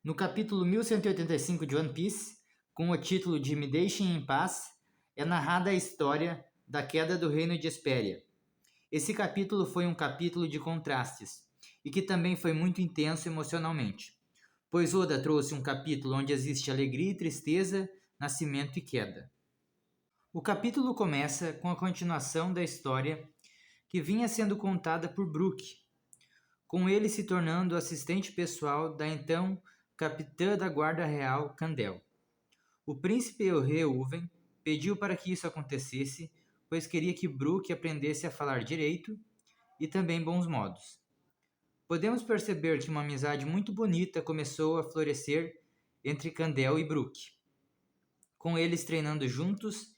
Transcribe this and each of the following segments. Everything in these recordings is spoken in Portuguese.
No capítulo 1185 de One Piece, com o título de Me Deixem em Paz, é narrada a história da queda do reino de Hesperia. Esse capítulo foi um capítulo de contrastes, e que também foi muito intenso emocionalmente, pois Oda trouxe um capítulo onde existe alegria e tristeza, nascimento e queda. O capítulo começa com a continuação da história que vinha sendo contada por Brook, com ele se tornando assistente pessoal da então capitã da Guarda Real Candel. O príncipe Reuven pediu para que isso acontecesse, pois queria que Brook aprendesse a falar direito e também bons modos. Podemos perceber que uma amizade muito bonita começou a florescer entre Candel e Brook, com eles treinando juntos.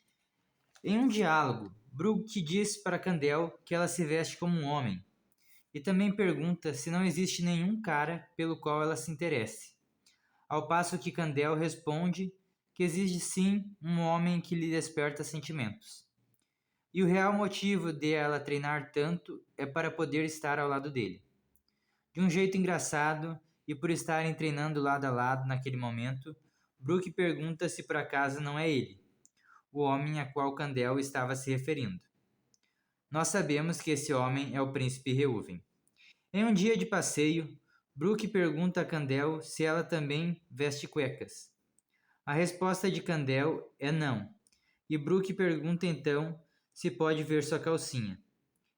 Em um diálogo, Brook diz para Candel que ela se veste como um homem, e também pergunta se não existe nenhum cara pelo qual ela se interesse, ao passo que Candel responde que existe sim um homem que lhe desperta sentimentos. E o real motivo de ela treinar tanto é para poder estar ao lado dele. De um jeito engraçado, e por estarem treinando lado a lado naquele momento, Brook pergunta se por acaso não é ele, o homem a qual Candel estava se referindo. Nós sabemos que esse homem é o príncipe Reuven. Em um dia de passeio, Brook pergunta a Candel se ela também veste cuecas. A resposta de Candel é não, e Brook pergunta então se pode ver sua calcinha.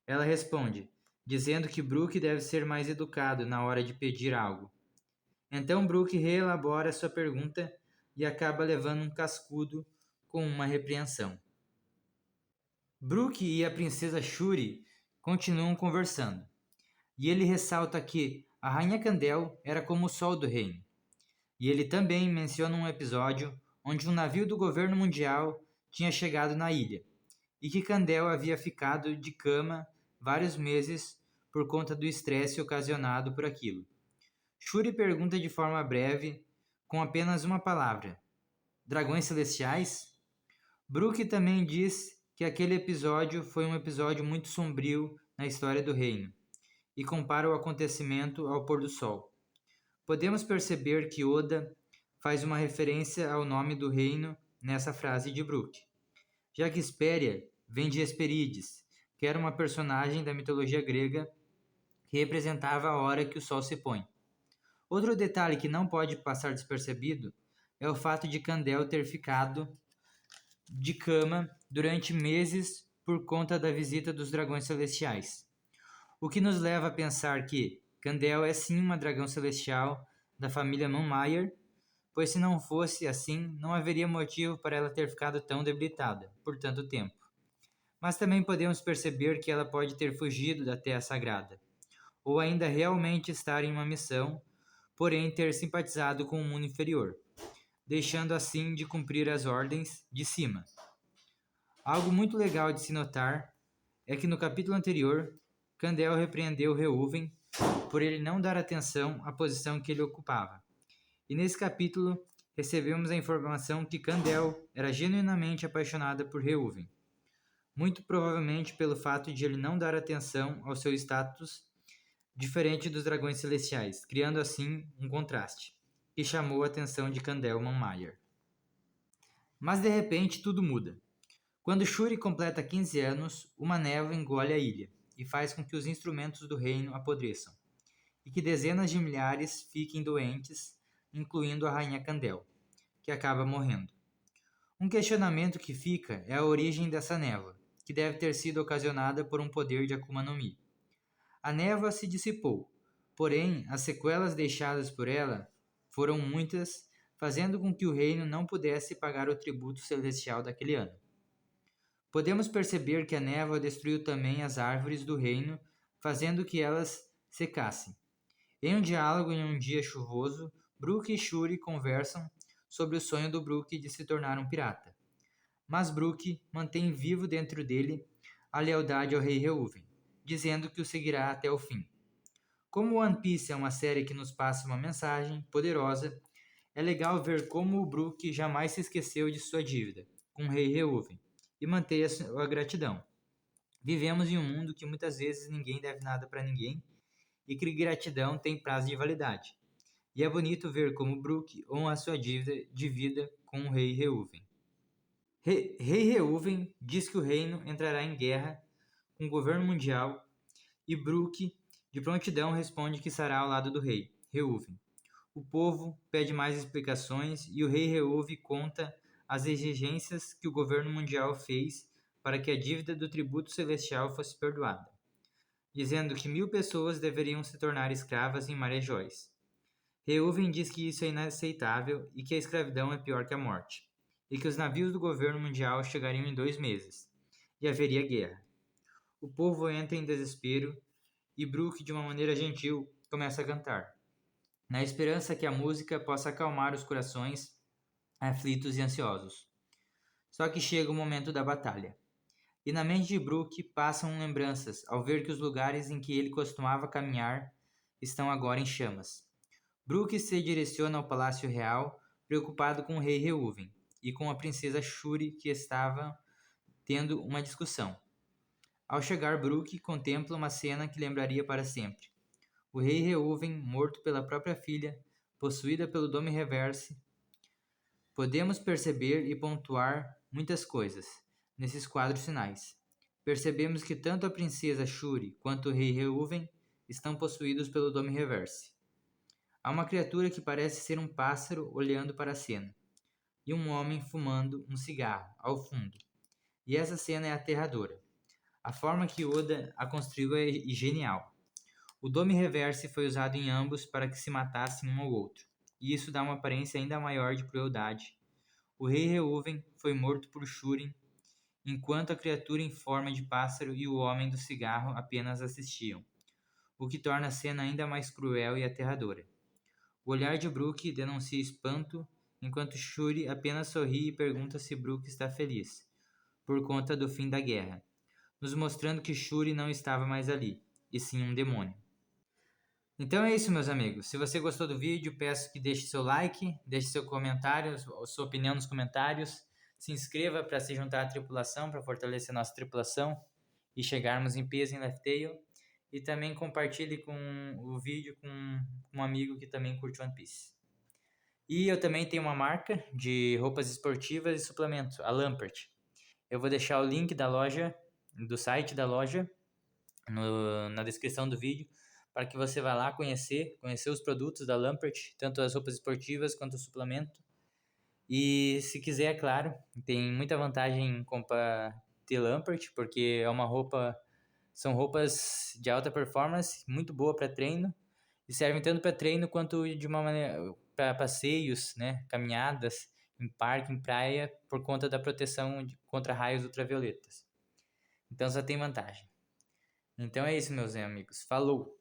Ela responde, dizendo que Brook deve ser mais educado na hora de pedir algo. Então Brook reelabora sua pergunta e acaba levando um cascudo com uma repreensão. Brook e a princesa Shuri continuam conversando, e ele ressalta que a rainha Candel era como o sol do reino. E ele também menciona um episódio onde um navio do governo mundial tinha chegado na ilha, e que Candel havia ficado de cama vários meses por conta do estresse ocasionado por aquilo. Shuri pergunta de forma breve, com apenas uma palavra: dragões celestiais? Brook também diz que aquele episódio foi um episódio muito sombrio na história do reino, e compara o acontecimento ao pôr do sol. Podemos perceber que Oda faz uma referência ao nome do reino nessa frase de Brook, já que Hesperia vem de Hesperides, que era uma personagem da mitologia grega que representava a hora que o sol se põe. Outro detalhe que não pode passar despercebido é o fato de Candel ter ficado de cama durante meses por conta da visita dos dragões celestiais, o que nos leva a pensar que Candel é sim uma dragão celestial da família Moonmire, pois se não fosse assim, não haveria motivo para ela ter ficado tão debilitada por tanto tempo. Mas também podemos perceber que ela pode ter fugido da Terra Sagrada, ou ainda realmente estar em uma missão, porém ter simpatizado com o mundo inferior, deixando assim de cumprir as ordens de cima. Algo muito legal de se notar é que no capítulo anterior, Candel repreendeu Reuven por ele não dar atenção à posição que ele ocupava. E nesse capítulo, recebemos a informação que Candel era genuinamente apaixonada por Reuven, muito provavelmente pelo fato de ele não dar atenção ao seu status diferente dos dragões celestiais, criando assim um contraste, que chamou a atenção de Candel Moonmire. Mas de repente tudo muda. Quando Shuri completa 15 anos, uma névoa engole a ilha e faz com que os instrumentos do reino apodreçam, e que dezenas de milhares fiquem doentes, incluindo a rainha Candel, que acaba morrendo. Um questionamento que fica é a origem dessa névoa, que deve ter sido ocasionada por um poder de Akuma no Mi. A névoa se dissipou, porém as sequelas deixadas por ela foram muitas, fazendo com que o reino não pudesse pagar o tributo celestial daquele ano. Podemos perceber que a névoa destruiu também as árvores do reino, fazendo que elas secassem. Em um diálogo em um dia chuvoso, Brook e Shuri conversam sobre o sonho do Brook de se tornar um pirata. Mas Brook mantém vivo dentro dele a lealdade ao rei Reuven, dizendo que o seguirá até o fim. Como One Piece é uma série que nos passa uma mensagem poderosa, é legal ver como o Brook jamais se esqueceu de sua dívida com o rei Reuven e mantém a sua gratidão. Vivemos em um mundo que muitas vezes ninguém deve nada para ninguém e que gratidão tem prazo de validade. E é bonito ver como Brook honra a sua dívida de vida com o rei Reuven. Rei Reuven diz que o reino entrará em guerra com o governo mundial e Brook, de prontidão, responde que estará ao lado do rei Reuven. O povo pede mais explicações e o rei Reuven conta as exigências que o governo mundial fez para que a dívida do tributo celestial fosse perdoada, dizendo que 1000 pessoas deveriam se tornar escravas em Marejóis. Reuven diz que isso é inaceitável e que a escravidão é pior que a morte, e que os navios do governo mundial chegariam em 2 meses, e haveria guerra. O povo entra em desespero e Brook, de uma maneira gentil, começa a cantar, na esperança que a música possa acalmar os corações aflitos e ansiosos. Só que chega o momento da batalha, e na mente de Brook passam lembranças ao ver que os lugares em que ele costumava caminhar estão agora em chamas. Brook se direciona ao Palácio Real, preocupado com o rei Reuven e com a princesa Shuri, que estava tendo uma discussão. Ao chegar, Brook contempla uma cena que lembraria para sempre. O rei Reuven, morto pela própria filha, possuída pelo Dome Reverse. Podemos perceber e pontuar muitas coisas nesses quadros finais. Percebemos que tanto a princesa Shuri quanto o rei Reuven estão possuídos pelo Dome Reverse. Há uma criatura que parece ser um pássaro olhando para a cena, e um homem fumando um cigarro ao fundo. E essa cena é aterradora. A forma que Oda a construiu é genial. O Dome Reverse foi usado em ambos para que se matassem um ao outro, e isso dá uma aparência ainda maior de crueldade. O rei Reuven foi morto por Shuri, enquanto a criatura em forma de pássaro e o homem do cigarro apenas assistiam, o que torna a cena ainda mais cruel e aterradora. O olhar de Brook denuncia espanto, enquanto Shuri apenas sorri e pergunta se Brook está feliz, por conta do fim da guerra, nos mostrando que Shuri não estava mais ali, e sim um demônio. Então é isso, meus amigos. Se você gostou do vídeo, peço que deixe seu like, deixe seu comentário, sua opinião nos comentários, se inscreva para se juntar à tripulação, para fortalecer nossa tripulação e chegarmos em peso em Laugh Tale. E também compartilhe o vídeo com um amigo que também curte One Piece. E eu também tenho uma marca de roupas esportivas e suplementos, a Lampert. Eu vou deixar o link da loja, do site da loja, na descrição do vídeo, para que você vá lá conhecer os produtos da Lampert, tanto as roupas esportivas quanto o suplemento. E se quiser, é claro, tem muita vantagem em comprar ter Lampert, porque são roupas de alta performance, muito boa para treino, e servem tanto para treino quanto de uma maneira para passeios, né, caminhadas em parque, em praia, por conta da proteção contra raios ultravioletas. Então só tem vantagem. Então é isso, meus amigos. Falou!